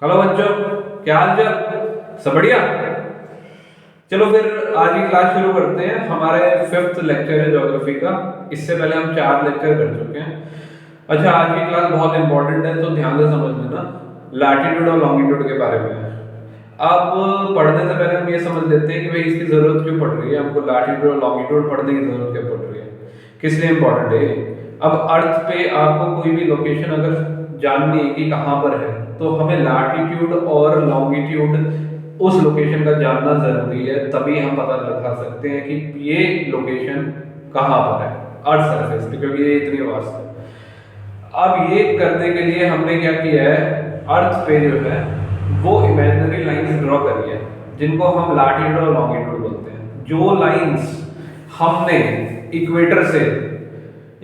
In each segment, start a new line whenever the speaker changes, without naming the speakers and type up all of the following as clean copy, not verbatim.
Hello बच्चों, क्या हाल चाल? सब बढ़िया। चलो फिर आज की क्लास शुरू करते हैं। हमारे फिफ्थ लेक्चर है ज्योग्राफी का। इससे पहले हम 4 लेक्चर कर चुके हैं। अच्छा, आज की क्लास बहुत इंपॉर्टेंट है तो ध्यान से समझ लेना। लैटिट्यूड और लॉन्गिट्यूड के बारे में है। अब पढ़ने से पहले हम ये समझ लेते हैं कि भाई इसकी जरूरत क्यों पड़ रही है, हमको लैटिट्यूड और लॉन्गिट्यूड पढ़ने की जरूरत क्यों पड़ रही है, किस लिए इंपॉर्टेंट है ये। अब अर्थ पे आपको कोई भी लोकेशन अगर जाननी है कि कहाँ पर है, तो हमें लैटिट्यूड और लॉन्गिट्यूड उस लोकेशन का जानना जरूरी है, तभी हम पता लगा सकते हैं कि ये लोकेशन कहाँ पर है अर्थ सरफेस पे, क्योंकि ये इतनी वास्ट है। अब ये करने के लिए हमने क्या किया है, अर्थ पे जो है वो इमेजिनरी लाइंस ड्रॉ करी है, जिनको हम लैटिट्यूड और लॉन्गिट्यूड बोलते हैं। जो लाइंस हमने इक्वेटर से,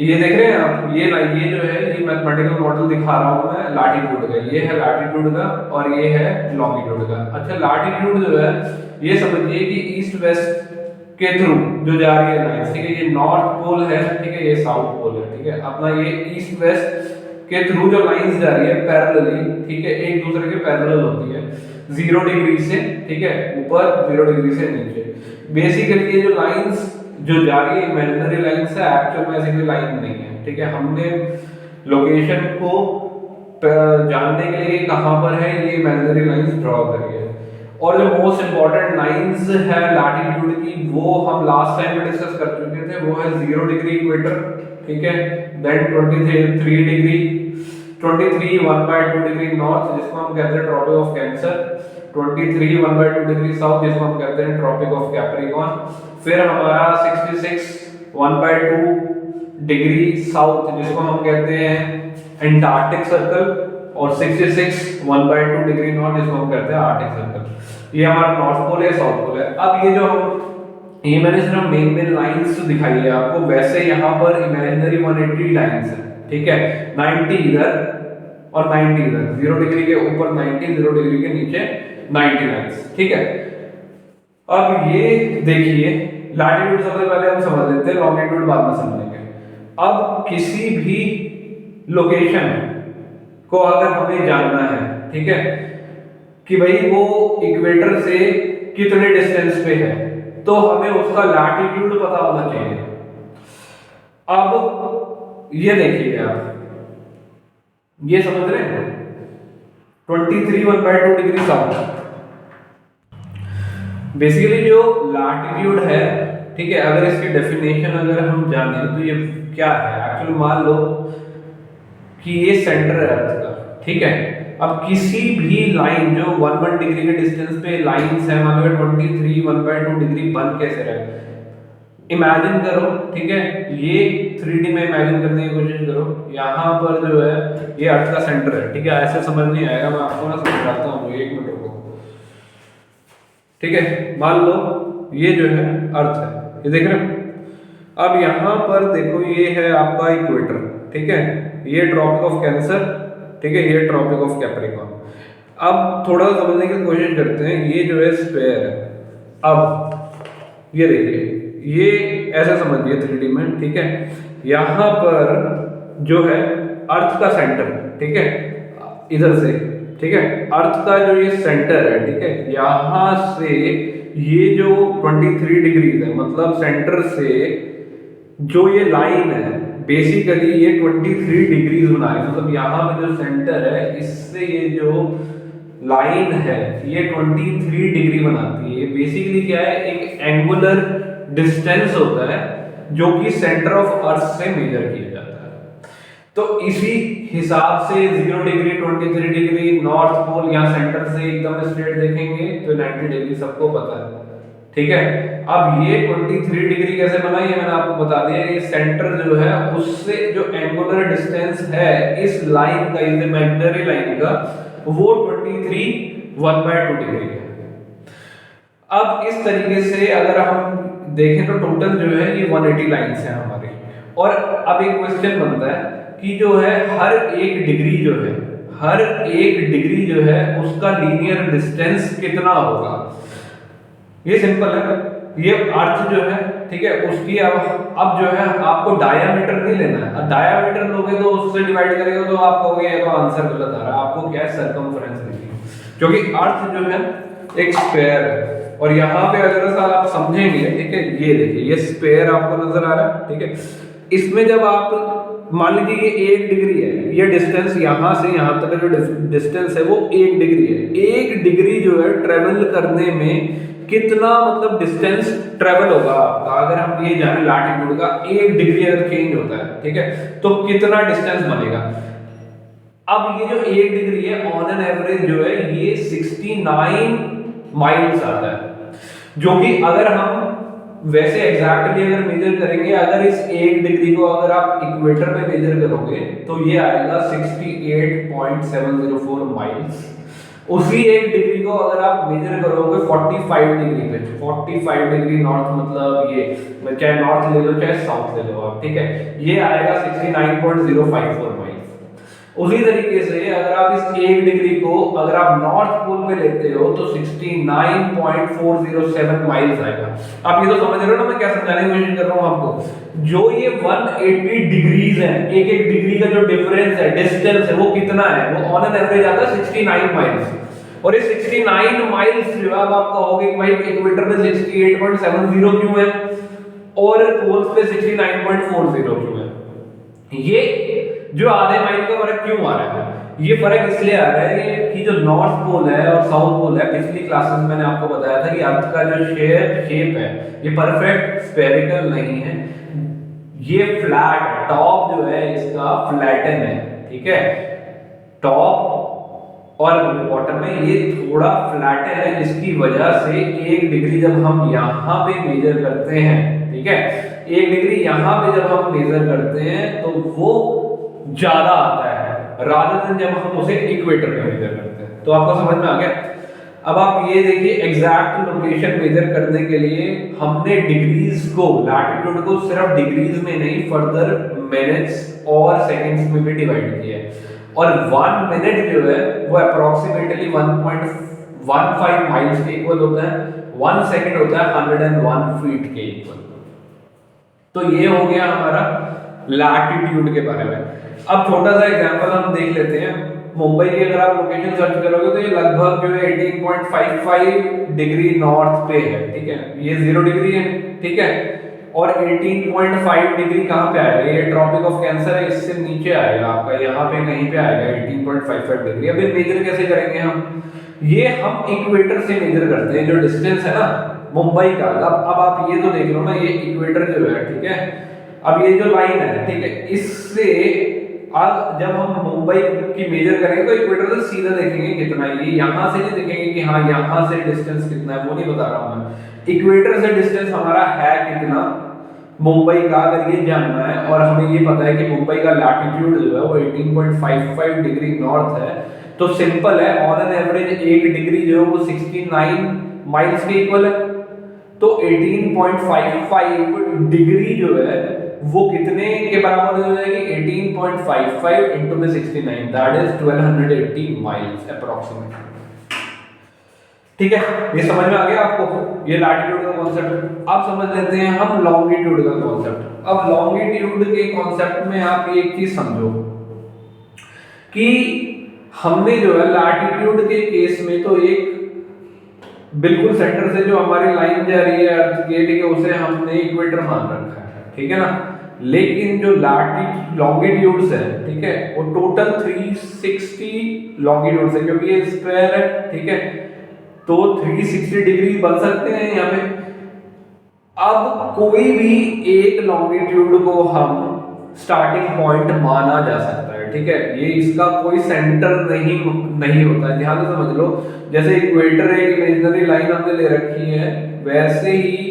ये देख रहे हैं आप, ये लाइन, ये जो है, ये मैथमेटिकल मॉडल दिखा रहा हूं मैं लैटिट्यूड का, ये है लैटिट्यूड का और ये है लॉन्गिट्यूड का। अच्छा, लैटिट्यूड जो है ये समझिए कि ईस्ट वेस्ट के थ्रू जो जा रही है लाइन, ठीक है, ये नॉर्थ पोल है, ठीक है, ये साउथ पोल है, ठीक है। अपना ये ईस्ट वेस्ट के थ्रू जो लाइंस जा रही है पैरेलली, ठीक है, एक दूसरे के पैरेलल होती है 0 डिग्री से, ठीक है, ऊपर 0 डिग्री से नीचे। बेसिकली ये जो लाइंस जो जा रही है इमेजिनरी लाइन से, एक्चुअल में ऐसी कोई लाइन नहीं है, ठीक है। हमने लोकेशन को जानने के लिए कहां पर है ये इमेजिनरी लाइंस ड्रॉ करी है। और जो मोस्ट इंपॉर्टेंट लाइंस है लैटिट्यूड की, वो हम लास्ट टाइम में डिस्कस कर चुके थे, वो है 0 डिग्री इक्वेटर, ठीक है, देन 23 डिग्री, 23 1/2 डिग्री नॉर्थ जिसको हम कहते हैं tropic of cancer, 23 1/2 degree south जिसको हम कहते हैं ट्रॉपिक ऑफ कैप्रिकॉर्न। फिर हमारा 66 1/2 डिग्री साउथ जिसको हम कहते हैं एंटार्क्टिक सर्कल, और 66 1/2 डिग्री नॉर्थ जिसको हम कहते हैं आर्कटिक सर्कल। ये हमारा नॉर्थ पोल है, साउथ पोल है। अब ये जो हम, ये मैंने सिर्फ मेन लाइंस दिखाई है आपको, वैसे यहाँ पर इमेजिनरी 180 लाइंस है, ठीक है, 90 इधर और 90 इधर, 0 डिग्री के ऊपर 90, 0 डिग्री के नीचे 90 लाइंस, ठीक है। अब ये देखिए, लैटिट्यूड सबसे पहले हम समझ लेते हैं, लॉन्गिट्यूड बाद में समझेंगे। अब किसी भी लोकेशन को अगर हमें जानना है, ठीक है, कि भाई वो इक्वेटर से कितने डिस्टेंस पे है, तो हमें उसका लैटिट्यूड पता होना चाहिए। अब ये देखिए आप, ये समझ रहे हैं 23 1/2 डिग्री साउथ, बेसिकली जो लैटिट्यूड है, ठीक है, अगर इसकी डेफिनेशन अगर हम जाने तो ये क्या है एक्चुअली, मान लो कि ये सेंटर है अर्थ का, ठीक है। अब किसी भी लाइन जो 1 डिग्री के डिस्टेंस पे लाइंस है, मान लो 23 1/2 डिग्री बन कैसे रहे, इमेजिन करो, ठीक है, ये 3D में इमेजिन करने की कोशिश करो। यहाँ पर जो है ये अर्थ का सेंटर है, ठीक है, ऐसे समझ नहीं आएगा, मैं आपको ना समझाता हूँ, 1 मिनट रुको, ठीक है। मान लो ये जो है अर्थ है, ये देख रहे हो। अब यहाँ पर देखो, ये है आपका इक्वेटर, ठीक है, ये ट्रॉपिक ऑफ कैंसर, ठीक है, ये ट्रॉपिक ऑफ कैप्रिकॉर्न। अब थोड़ा समझने की कोशिश करते हैं, ये जो है स्फेयर है। अब ये देखिए, ये ऐसे समझिए 3D में, ठीक है, यहाँ पर जो है अर्थ का सेंटर, ठीक है, इधर से, ठीक है, अर्थ का जो ये सेंटर है, ठीक है, यहाँ से ये जो 23 डिग्री है, मतलब सेंटर से जो ये लाइन है, बेसिकली ये 23 डिग्रीज बना है, मतलब यहाँ पे जो सेंटर है इससे ये जो लाइन है ये 23 डिग्री बनाती है। बेसिकली क्या है, एक एंगुलर डिस्टेंस होता है जो कि सेंटर ऑफ अर्थ से मेजर किया जाता है। तो इसी हिसाब से 0 डिग्री 23 डिग्री नॉर्थ पोल, यहाँ सेंटर से एकदम स्ट्रेट देखेंगे तो 90 डिग्री सबको पता है, ठीक है। अब ये 23 डिग्री कैसे बना, ये मैंने आपको बता दिया। ये सेंटर जो है उससे जो एंगुलर डिस्टेंस है इस लाइन का, इस इमेजिनरी लाइन का, वो 23 1/2 डिग्री है। अब इस तरीके से अगर हम देखें तो टोटल जो है ये 180 लाइंस हैं हमारे। और अब एक क्वेश्चन बनता है कि जो है हर एक डिग्री जो है, हर एक डिग्री जो है उसका लीनियर डिस्टेंस कितना होगा। ये सिंपल है, ये अर्थ जो है, ठीक है, उसकी अब जो है आपको डायामीटर नहीं लेना है। अब डायामीटर लोगे तो उससे डिवाइड करेगा तो आप कहोगे ये तो आंसर गलत आ रहा है, आपको क्या है सर्कमफ्रेंस लेनी है, क्योंकि अर्थ जो है एक स्फीयर है। और यहाँ पे अगर ऐसा आप समझेंगे, ठीक है, ये देखिए ये स्फीयर आपको नजर आ रहा है, ठीक है, इसमें जब आप मान लीजिए ये 1 डिग्री है, ये डिस्टेंस यहाँ से यहाँ तक का जो डिस्टेंस है वो 1 डिग्री है। 1 डिग्री जो है ट्रेवल करने में कितना मतलब डिस्टेंस ट्रेवल होगा आपका, अगर हम ये जाने लैटिट्यूड का 1 डिग्री अगर चेंज होता है, ठीक है, तो कितना डिस्टेंस बनेगा। अब ये जो 1 डिग्री है ऑन एन एवरेज जो है ये 69 माइल्स आता है, जो कि अगर हम वैसे एग्जैक्टली अगर मेजर करेंगे, अगर इस 1 डिग्री को अगर आप इक्वेटर में मेजर करोगे तो ये आएगा 68.704 माइल्स। उसी 1 डिग्री को अगर आप मेजर करोगे 45 डिग्री पे, 45 डिग्री नॉर्थ मतलब ये चाहे नॉर्थ ले लो चाहे साउथ ले लो आप, ठीक है, ये आएगा 69.054 माइल्स। उसी तरीके से अगर आप इस 1 डिग्री को अगर आप नॉर्थ पोल पे लेते हो तो 69.407 माइल्स आएगा। आप ये तो समझ रहे हो ना मैं क्या समझाने की कोशिश कर रहा हूं आपको। जो ये 180 डिग्रीज है, एक एक डिग्री का जो डिफरेंस है, डिस्टेंस है, वो कितना है, वो ऑन एन एवरेज आता है 69 माइल्स। और ये 69 माइल्स जो है, अब आप कहोगे कि भाई इक्वेटर पे 68.70 क्यों है और पोल्स पे 69.40 क्यों है। ये जो आधे माइल का फर्क क्यों आ रहा है, ये फर्क इसलिए आ रहा है कि जो नॉर्थ पोल है और साउथ पोल है, पिछली क्लासेस में मैंने आपको बताया था कि अर्थ का जो शेप है ये परफेक्ट स्फेरिकल नहीं है, ये फ्लैट है। टॉप जो है इसका फ्लैटन है, ठीक है, टॉप और बॉटम में ये थोड़ा फ्लैटन है, जिसकी वजह से 1 डिग्री जब हम यहाँ पे मेजर करते हैं, ठीक है, 1 डिग्री यहाँ पे जब हम मेजर करते हैं तो वो ज्यादा आता है रादर देन जब हम उसे इक्वेटर पे मेजर करते हैं। तो आपको समझ में आ गया। अब आप ये देखिए एग्जैक्ट लोकेशन मेजर करने के लिए हमने डिग्रीज को, लैटिट्यूड को सिर्फ डिग्रीज में नहीं फर्दर मिनट्स और सेकंड्स में भी डिवाइड किया है। और 1 मिनट जो है वो अप्रोक्सीमेटली 1.15 माइल्स के इक्वल होता है, 1 सेकंड होता है 101 फीट के इक्वल। तो ये हो गया हमारा लैटिट्यूड के बारे में। अब छोटा सा एग्जांपल हम देख लेते हैं। मुंबई की अगर आप लोकेशन सर्च करोगे तो ये लगभग जो है 18.55 डिग्री नॉर्थ पे है, ठीक है, ये 0 डिग्री है, ठीक है, और 18.5 डिग्री कहाँ पे आएगा, ये ट्रॉपिक ऑफ कैंसर है, इससे नीचे आएगा आपका, यहाँ पे कहीं पे आएगा 18.55 डिग्री। अब ये मेजर कैसे करेंगे हम, ये हम इक्वेटर से मेजर करते हैं, जो डिस्टेंस है ना मुंबई का। अब आप ये तो देख लो ना, ये इक्वेटर जो है, ठीक है, अब ये जो लाइन है, ठीक है, इससे अब जब हम मुंबई की मेजर करेंगे तो इक्वेटर से सीधा देखेंगे कितना, ये यहाँ से नहीं देखेंगे कि हाँ यहाँ से डिस्टेंस कितना है, वो नहीं बता रहा हूँ मैं। इक्वेटर से डिस्टेंस हमारा है कितना मुंबई का, अगर ये जानना है और हमें ये पता है कि मुंबई का लैटिट्यूड जो है वो 18.55 डिग्री नॉर्थ है, तो सिंपल है, ऑन एन एवरेज 1 डिग्री जो है वो 69 माइल्स के इक्वल है। तो 18.55 डिग्री जो है वो कितने के बराबर हो जाएगी, 18.55 इनटू में 69, दैट इज 1280 माइल्स अप्रोक्सीमेटली। ठीक है, ये समझ में आ गया आपको, ये लैटिट्यूड का कॉन्सेप्ट। अब समझ लेते हैं हम लॉन्गिट्यूड का कॉन्सेप्ट। अब लॉन्गिट्यूड के कॉन्सेप्ट में आप एक चीज समझो कि हमने जो है लैटिट्यूड के केस में तो एक बिल्कुल सेंटर से जो हमारी लाइन जा रही है अर्थ के, ठीक है, उसे हमने इक्वेटर मान रखा है, ठीक है ना। लेकिन जो लॉन्गिट्यूड्स है, ठीक है, वो टोटल 360 लॉन्गिट्यूड्स है, क्योंकि ये स्क्वायर है, ठीक है, तो 360 डिग्री बन सकते हैं यहाँ पे। अब कोई भी एक लॉन्गिट्यूड को हम स्टार्टिंग पॉइंट माना जा सकता है, ठीक है, ये इसका कोई सेंटर नहीं होता है, ध्यान से समझ लो। जैसे इक्वेटर एक इमेजिनरी लाइन हमने ले रखी है, वैसे ही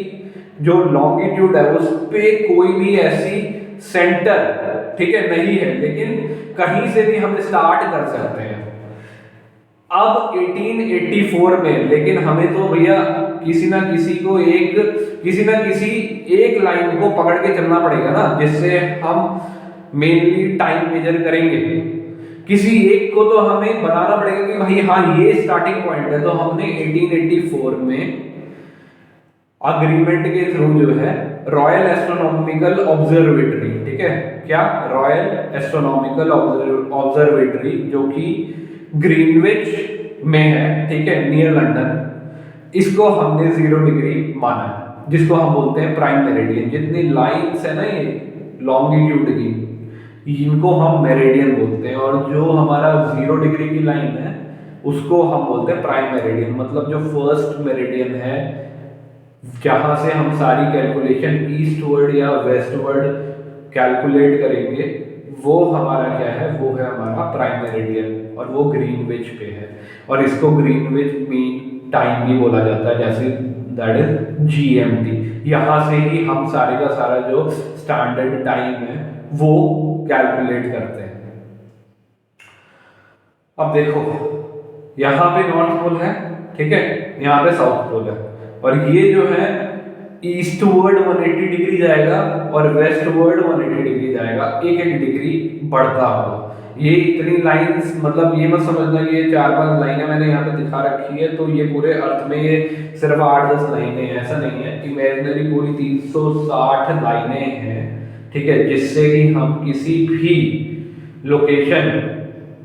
जो लॉन्गिट्यूड है उस पे कोई भी ऐसी सेंटर, ठीक है, नहीं है, लेकिन कहीं से भी हम स्टार्ट कर सकते हैं। अब 1884 में लेकिन हमें तो भैया किसी ना किसी एक लाइन को पकड़ के चलना पड़ेगा ना, जिससे हम मेनली टाइम मेजर करेंगे। किसी एक को तो हमें बनाना पड़ेगा कि भाई हाँ ये स्टार्टिंग पॉइंट है। तो हमने 1884 में अग्रीमेंट के थ्रू जो है रॉयल एस्ट्रोनॉमिकल ऑब्जर्वेटरी, ठीक है, क्या, रॉयल एस्ट्रोनॉमिकल ऑब्जर्वेटरी जो कि ग्रीनविच में है, ठीक है, नियर लंदन, इसको हमने 0 डिग्री माना है, जिसको हम बोलते हैं प्राइम मेरिडियन। जितनी लाइंस है ना ये लॉन्गिट्यूड की, इनको हम मेरिडियन बोलते हैं, और जो हमारा 0 डिग्री की लाइन है उसको हम बोलते हैं प्राइम मेरिडियन। मतलब जो फर्स्ट मेरिडियन है जहां से हम सारी कैलकुलेशन ईस्टवर्ड या वेस्टवर्ड कैलकुलेट करेंगे, वो हमारा क्या है, वो है हमारा प्राइम मेरिडियन, और वो ग्रीनविच पे है, और इसको ग्रीनविच मीन टाइम भी बोला जाता है, जैसे दैट इज जीएमटी। यहाँ से ही हम सारे का सारा जो स्टैंडर्ड टाइम है वो कैलकुलेट करते हैं। अब देखो यहाँ पे नॉर्थ पोल है, ठीक है, यहाँ पे साउथ पोल है, और ये जो है ईस्टवर्ड 180 डिग्री जाएगा और वेस्टवर्ड 180 डिग्री जाएगा, एक एक डिग्री बढ़ता हुआ। ये इतनी लाइंस, मतलब ये मत समझना कि ये 4-5 लाइनें मैंने यहाँ पे दिखा रखी है तो ये पूरे अर्थ में ये सिर्फ 8-10 लाइनें हैं, ऐसा नहीं है। इमेजिनरी पूरी 360 लाइनें हैं, ठीक है, जिससे कि हम किसी भी लोकेशन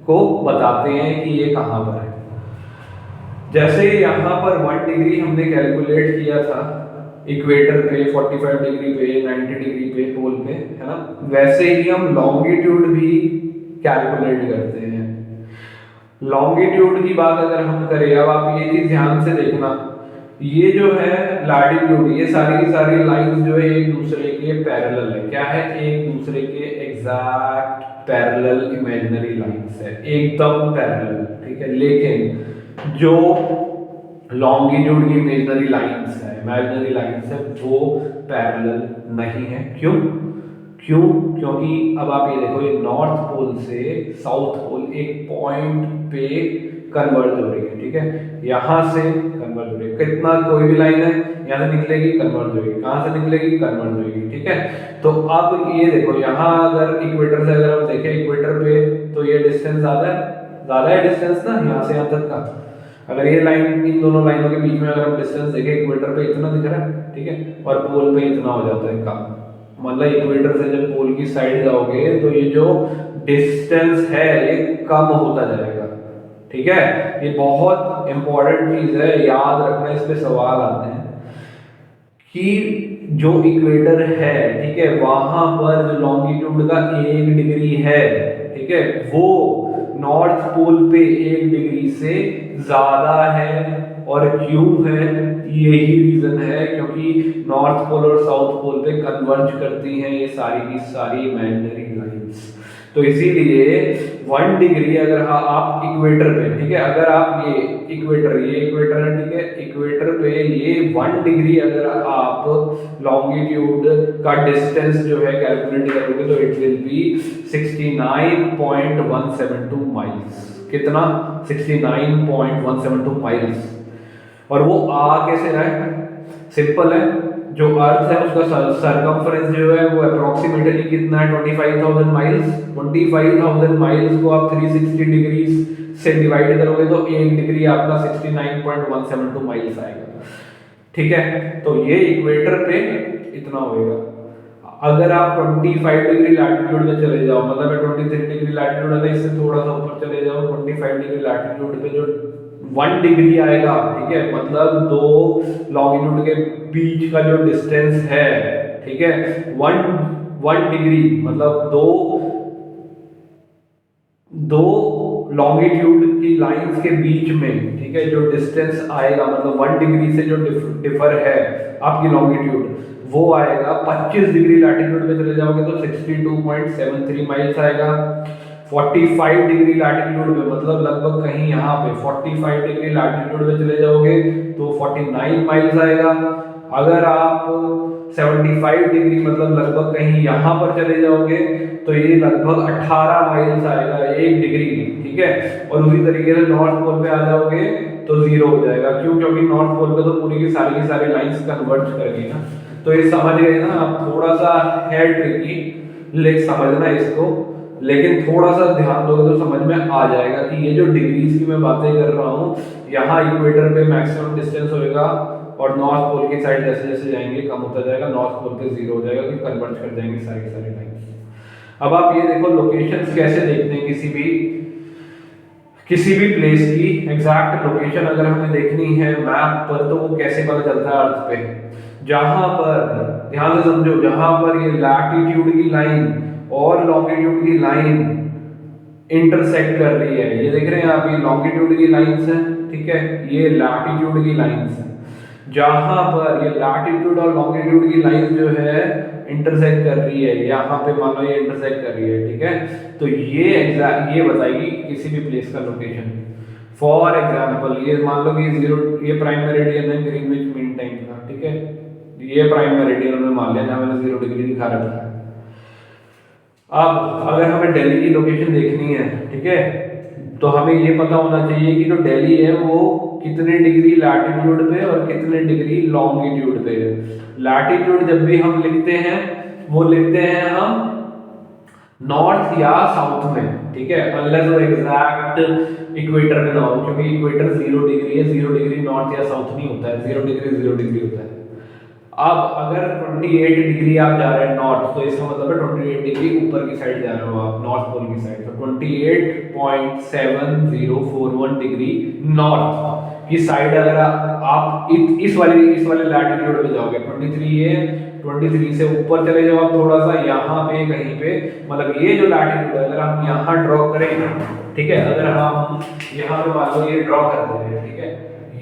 को बताते हैं कि ये कहाँ पर है। जैसे यहाँ पर 1 डिग्री हमने कैलकुलेट किया था इक्वेटर पे, 45 डिग्री पे, 90 डिग्री पे, पोल पे, है ना, वैसे ही हम लॉन्गिट्यूड भी कैलकुलेट करते हैं। लॉन्गिट्यूड की बात अगर हम करें, अब आप ये चीज ध्यान से देखना, ये जो है लैटिट्यूड, ये सारी की सारी लाइंस जो है एक दूसरे के पैरेलल है। क्या है, एक दूसरे के एग्जैक्ट पैरेलल इमेजिनरी लाइंस है, एकदम पैरेलल, ठीक है। लेकिन जो लॉन्गिट्यूड की इमेजिनरी लाइंस है, इमेजिनरी लाइंस है, वो पैरेलल नहीं है। क्यों? क्योंकि अब आप ये देखो, ये नॉर्थ पोल से साउथ पोल एक पॉइंट पे कन्वर्ज हो रही है, ठीक है, यहाँ से कन्वर्ज हो रही है। कितना, कोई भी लाइन है यहाँ से निकलेगी, कन्वर्ज होगी, कहाँ से निकलेगी, कन्वर्ज होगी, ठीक है। तो अब ये देखो, यहाँ अगर इक्वेटर से अगर हम देखें इक्वेटर पे, तो ये डिस्टेंस ज़्यादा है डिस्टेंस ना, यहाँ से यहाँ तक का। अगर ये लाइन, इन दोनों लाइनों के बीच में अगर हम डिस्टेंस देखें, इक्वेटर पे इतना दिख रहा है, ठीक है, और पोल पे इतना हो जाता है कम। मतलब इक्वेटर से जब पोल की साइड जाओगे तो ये जो डिस्टेंस है ये कम होता जाएगा, ठीक है। ये बहुत इंपॉर्टेंट चीज है, याद रखना, इस पे सवाल आते हैं कि जो इक्वेटर है, ठीक है, वहां पर जो लॉन्गिट्यूड का 1 डिग्री है, ठीक है, वो नॉर्थ पोल पे 1 डिग्री से ज्यादा है। और क्यों है, यही रीजन है क्योंकि नॉर्थ पोल और साउथ पोल पे कन्वर्ज करती हैं ये सारी की सारी इमेजिनरी लाइंस। तो इसीलिए 1 डिग्री अगर आप इक्वेटर पे, ठीक है, अगर आप ये इक्वेटर है, ठीक है, इक्वेटर पे ये 1 डिग्री अगर आप लॉन्गिट्यूड का डिस्टेंस जो है कैलकुलेट करोगे तो इट विल बी 69.172 माइल्स। कितना? 69.172 माइल्स। और वो आ कैसे रहा है? सिंपल है, जो अर्थ है उसका सरकमफ्रेंस जो है वो अप्रोक्सीमेटली कितना है, 25,000 माइल्स। 25,000 माइल्स को आप 360 डिग्री से डिवाइड करोगे तो 1 डिग्री आपका 69.172 माइल्स आएगा, ठीक है। तो ये इक्वेटर पे इतना होएगा। अगर आप 25 डिग्री लैटिट्यूड में चले जाओ, मतलब 23 डिग्री लैटिट्यूड है, इससे थोड़ा सा ऊपर चले जाओ, 25 डिग्री लैटिट्यूड पे जो 1 डिग्री आएगा, ठीक है, मतलब दो लॉन्गिट्यूड के बीच का जो डिस्टेंस है, ठीक है, 1 डिग्री मतलब दो लॉन्गिट्यूड की लाइंस के बीच में, ठीक है, जो डिस्टेंस आएगा, मतलब 1 डिग्री से जो डिफर है आपकी लॉन्गिट्यूड, वो आएगा 25 डिग्री लैटिट्यूड में चले जाओगे तो 62.73 माइल्स आएगा। 45 डिग्री लैटिट्यूड में, मतलब लगभग कहीं यहाँ पे 45 डिग्री लैटिट्यूड में चले जाओगे तो 49 माइल्स आएगा। अगर आप 75 डिग्री मतलब लगभग कहीं यहाँ पर चले जाओगे तो ये लगभग 18 माइल्स आएगा 1 डिग्री, ठीक है। और उसी तरीके से नॉर्थ पोल पे आ जाओगे तो 0 हो जाएगा। क्यों? क्योंकि नॉर्थ पोल पे तो पूरी की सारी लाइंस कन्वर्ज कर गई ना। तो ये समझ गए ना आप, थोड़ा सा है ट्रिकी, लेकिन समझना इसको, लेकिन थोड़ा सा ध्यान दोगे तो समझ में आ जाएगा कि ये जो डिग्रीज की मैं बातें कर रहा हूँ, यहाँ इक्वेटर पे मैक्सिमम डिस्टेंस होएगा और नॉर्थ पोल की साइड जैसे जैसे जाएंगे कम होता जाएगा, नॉर्थ पोल पे 0 हो जाएगा, क्योंकि कन्वर्ज कर जाएंगे सारी की सारी लाइंस। अब आप ये देखो लोकेशंस कैसे देखते हैं किसी भी प्लेस की एग्जैक्ट लोकेशन अगर हमें देखनी है मैप पर, तो वो कैसे पता चलता है अर्थ पे, जहां पर, ध्यान से समझो, जहां पर ये लैटिट्यूड की लाइन और लॉन्गिट्यूड की लाइन इंटरसेक्ट कर रही है, ये देख रहे हैं आप, ये लॉन्गिट्यूड की लाइंस हैं, ठीक है, ये लैटिट्यूड की लाइंस हैं, जहां पर ये लैटिट्यूड और लॉन्गिट्यूड की लाइन जो है इंटरसेक्ट कर रही है, यहाँ पे मान लो ये इंटरसेक्ट कर रही है, ठीक है, तो ये बताएगी किसी भी प्लेस का लोकेशन। फॉर एग्जांपल ये मान लो कि 0, ये प्राइम मेरिडियन है ग्रीनविच मीन टाइम का, ठीक है, ये प्राइम मेरिडियन हमने मान लिया जहाँ मैंने 0 डिग्री दिखा रखा है। अब अगर हमें दिल्ली की लोकेशन देखनी है, ठीक है, तो हमें ये पता होना चाहिए कि जो दिल्ली है वो कितने डिग्री लैटिट्यूड पे और कितने डिग्री लॉन्गिट्यूड पे है। लैटिट्यूड जब भी हम लिखते हैं वो लिखते हैं हम नॉर्थ या साउथ में, ठीक है, अनलेस वो एग्जैक्ट इक्वेटर में ना हो, क्योंकि इक्वेटर 0 डिग्री है, 0 डिग्री नॉर्थ या साउथ नहीं होता है, 0 डिग्री 0 डिग्री होता है। अब अगर 28 डिग्री आप जा रहे हैं नॉर्थ, तो इसका मतलब है 28 डिग्री ऊपर की साइड जा रहे हो आप, नॉर्थ पोल की साइड, तो 28.7041 डिग्री नॉर्थ की साइड अगर आप इस वाले लैटिट्यूड पे जाओगे, 23 से ऊपर चले जाओ आप थोड़ा सा, यहाँ पे कहीं पे, मतलब ये जो लैटिट्यूड है अगर हम यहाँ ड्रॉ करें, ठीक है, अगर हम यहाँ पे मान लो ये ड्रॉ कर दे रहे हैं, ठीक है,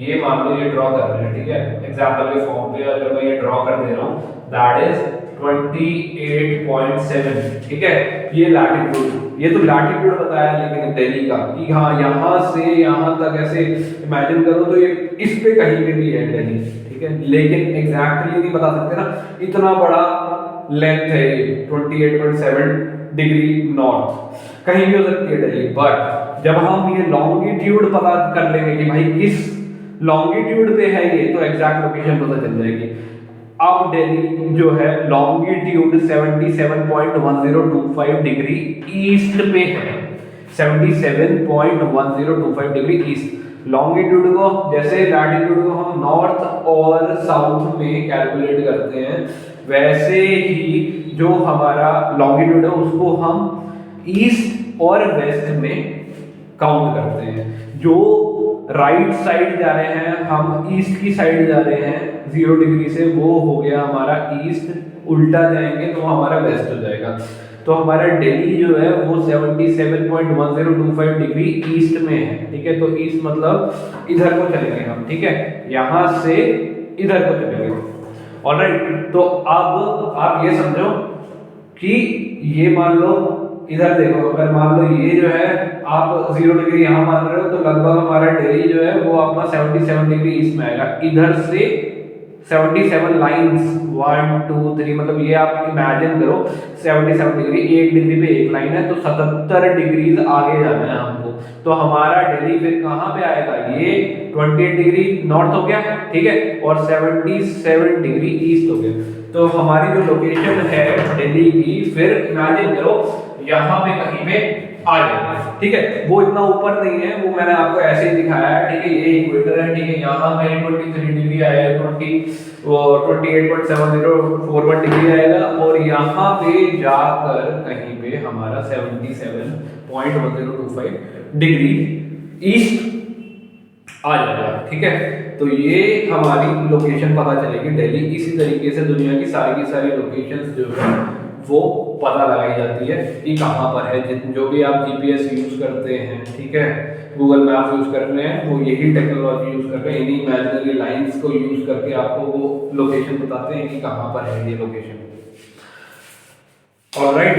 ये मान लो ये ड्रॉ कर रहे हैं, ठीक है, एग्जांपल के फॉर्म पे अगर मैं ये ड्रॉ कर दे रहा हूं, दैट इज 28.7, ठीक है, ये लैटिट्यूड, ये तो लैटिट्यूड बताया लेकिन दिल्ली का, कि हाँ यहाँ से यहाँ तक ऐसे इमेजिन करो तो ये इस पे कहीं पे भी है दिल्ली, ठीक है, लेकिन एग्जैक्टली नहीं बता सकते ना, इतना बड़ा लेंथ है ये 28.7 डिग्री नॉर्थ, कहीं भी हो सकती है दिल्ली, बट जब हम ये लॉन्गिट्यूड पता कर लेंगे कि भाई किस लॉन्गिट्यूड पे है ये, तो एग्जैक्ट लोकेशन पता चल जाएगी। अब दिल्ली जो है लॉन्गिट्यूड 77.1025 डिग्री ईस्ट पे है, 77.1025 डिग्री ईस्ट। लॉन्गिट्यूड को जैसे लैटिट्यूड को हम नॉर्थ और साउथ में कैलकुलेट करते हैं, वैसे ही जो हमारा लॉन्गिट्यूड है उसको हम ईस्ट और वेस्ट में काउंट करते हैं। जो राइट साइड जा रहे हैं, हम ईस्ट की साइड जा रहे हैं 0 डिग्री से, वो हो गया हमारा ईस्ट, उल्टा जाएंगे तो हमारा वेस्ट हो जाएगा। तो हमारा दिल्ली जो है वो 77.1025 डिग्री ईस्ट में है, ठीक है, तो ईस्ट मतलब इधर को चलेंगे हम, ठीक है, यहां से इधर को चलेंगे, ऑलराइट। तो अब आप ये समझो कि ये मान लो इधर देखो, अगर मान लो ये जो है आप 0 डिग्री यहाँ मान रहे हो, तो लगभग हमारा दिल्ली जो है वो अपना 77 डिग्री ईस्ट में आएगा, इधर से 77 लाइंस 1 2 3, मतलब ये आप इमेजिन करो 77 डिग्री, 1 डिग्री पे एक लाइन है, तो 77 डिग्रीज आगे जाना है हमको, तो हमारा दिल्ली फिर कहाँ पे आएगा, ये 28 डिग्री नॉर्थ हो गया, ठीक है, और 77 डिग्री ईस्ट हो गया। तो हमारी जो लोकेशन है दिल्ली की, फिर इमेजिन करो यहाँ पे कहीं पे आ जाएगा, ठीक है, वो इतना ऊपर नहीं है, वो मैंने आपको ऐसे ही दिखाया है, ठीक है, ये इक्वेटर है, ठीक है, यहाँ पे 23 डिग्री आएगा, 28.7041 डिग्री आएगा, और यहाँ पे जाकर कहीं पे हमारा 77.1025 डिग्री ईस्ट आ जाएगा, ठीक है। तो ये हमारी लोकेशन पता चलेगी दिल्ली। इसी तरीके से दुनिया की सारी लोकेशंस जो है वो पता लगाई जाती है कि कहाँ पर है। जो भी आप जीपीएस यूज करते हैं, ठीक है, गूगल मैप यूज कर रहे हैं, वो यही टेक्नोलॉजी यूज कर रहे हैं, इन्हीं इमेजिनरी लाइंस को यूज करके आपको वो लोकेशन बताते हैं कि कहाँ पर है ये लोकेशन। ऑलराइट,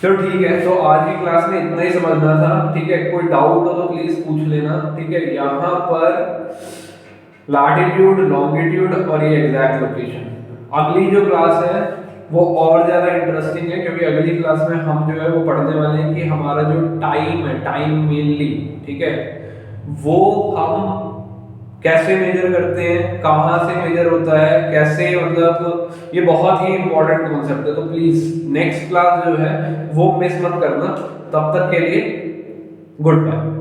चलो ठीक है, तो आज की क्लास में इतना ही समझना था, ठीक है, कोई डाउट हो तो प्लीज पूछ लेना, ठीक है। यहाँ पर लैटिट्यूड, लॉन्गिट्यूड और ये एग्जैक्ट लोकेशन। अगली जो क्लास है वो और ज़्यादा इंटरेस्टिंग है, क्योंकि अगली क्लास में हम जो है वो पढ़ने वाले हैं कि हमारा जो टाइम है, टाइम मेनली, ठीक है, वो हम कैसे मेजर करते हैं, कहाँ से मेजर होता है, कैसे, मतलब ये बहुत ही इंपॉर्टेंट कॉन्सेप्ट है। तो प्लीज नेक्स्ट क्लास जो है वो मिस मत करना। तब तक के लिए गुड बाय।